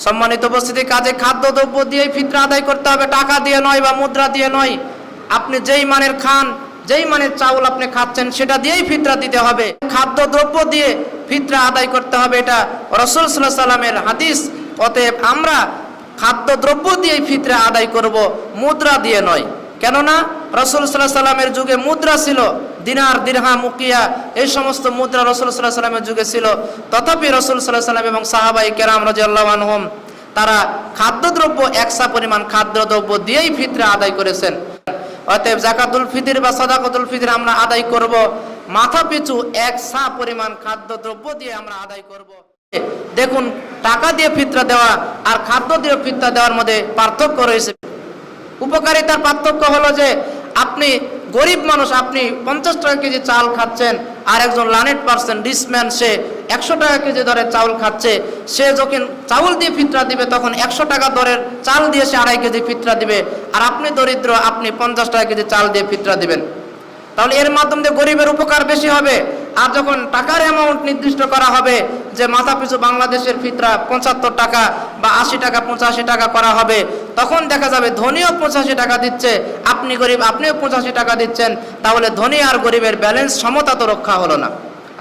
সম্মানিত উপস্থিতি, কাজে খাদ্যদ্রব্য দিয়েই ফিতরা আদায় করতে হবে, টাকা দিয়ে নয় বা মুদ্রা দিয়ে নয়। আপনি যেই মানের খান, যেই মানের চাউল আপনি খাচ্ছেন সেটা দিয়েই ফিতরা দিতে হবে। খাদ্যদ্রব্য দিয়ে ফিতরা আদায় করতে হবে, এটা রাসূল সাল্লাল্লাহু আলাইহি ওয়াসাল্লামের হাদিস। অতএব আমরা খাদ্যদ্রব্য দিয়েই ফিতরা আদায় করব, মুদ্রা দিয়ে নয়। কেননা রাসূল সাল্লাল্লাহু আলাইহি ওয়াসাল্লামের যুগে মুদ্রা ছিল, দিনার, দিরহাম, উকিয়া, এই সমস্ত মুদ্রা রাসূল সাল্লাল্লাহু আলাইহি ওয়াসাল্লামের যুগে ছিল। তথাপি রাসূল সাল্লাল্লাহু আলাইহি ওয়াসাল্লাম এবং সাহাবায়ে কেরাম রাদিয়াল্লাহু আনহুম তারা খাদ্যদ্রব্য, একসা পরিমাণ খাদ্যদ্রব্য দিয়েই ফিতরা আদায় করেছেন। অতএব যাকাতুল ফিতর বা সাদাকাতুল ফিতর আমরা আদায় করব, মাথা পিছু একসা পরিমাণ খাদ্যদ্রব্য দিয়ে আমরা আদায় করব। দেখুন, টাকা দিয়ে ফিতরা দেওয়া আর খাদ্য দিয়ে ফিতরা দেওয়ার মধ্যে পার্থক্য রয়েছে। উপকারিতার পার্থক্য হলো যে আপনি গরিব মানুষ, আপনি 50 টাকা কেজি চাল খাচ্ছেন, আর একজন লানেট পারসন, রিচম্যান, সে 100 টাকা কেজি দরের চাউল খাচ্ছে। সে যখন চাউল দিয়ে ফিতরা দিবে তখন 100 টাকা দরের চাল দিয়ে সে 2.5 কেজি ফিতরা দিবে, আর আপনি দরিদ্র, আপনি 50 টাকা কেজি চাল দিয়ে ফিতরা দিবেন। তাহলে এর মাধ্যমে দিয়ে গরিবের উপকার বেশি হবে। আর যখন টাকার অ্যামাউন্ট নির্দিষ্ট করা হবে যে মাথা পিছু বাংলাদেশের ফিতরা 75 টাকা বা 80 টাকা, 85 টাকা করা হবে, তখন দেখা যাবে ধনীও 85 টাকা দিচ্ছে, আপনি গরিব, আপনিও 85 টাকা দিচ্ছেন। তাহলে ধনী আর গরিবের ব্যালেন্স, সমতা তো রক্ষা হলো না,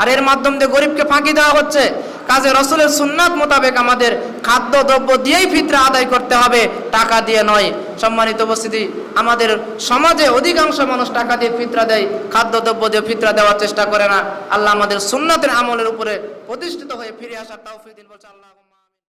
আর এর মাধ্যম দিয়ে গরিবকে ফাঁকি দেওয়া হচ্ছে। কাজে রাসূলের সুন্নাত মোতাবেক আমাদের খাদ্যদ্রব্য দিয়েই ফিতরা আদায় করতে হবে, টাকা দিয়ে নয়। সম্মানিত উপস্থিতি, আমাদের সমাজে অধিকাংশ মানুষ টাকা দিয়ে ফিতরা দেয়, খাদ্যদ্রব্য দিয়ে ফিতরা দেওয়ার চেষ্টা করে না। আল্লাহ আমাদের সুন্নাতের আমলের উপরে প্রতিষ্ঠিত হয়ে ফিরে আসার তৌফিক দিন। বলছে আল্লাহ।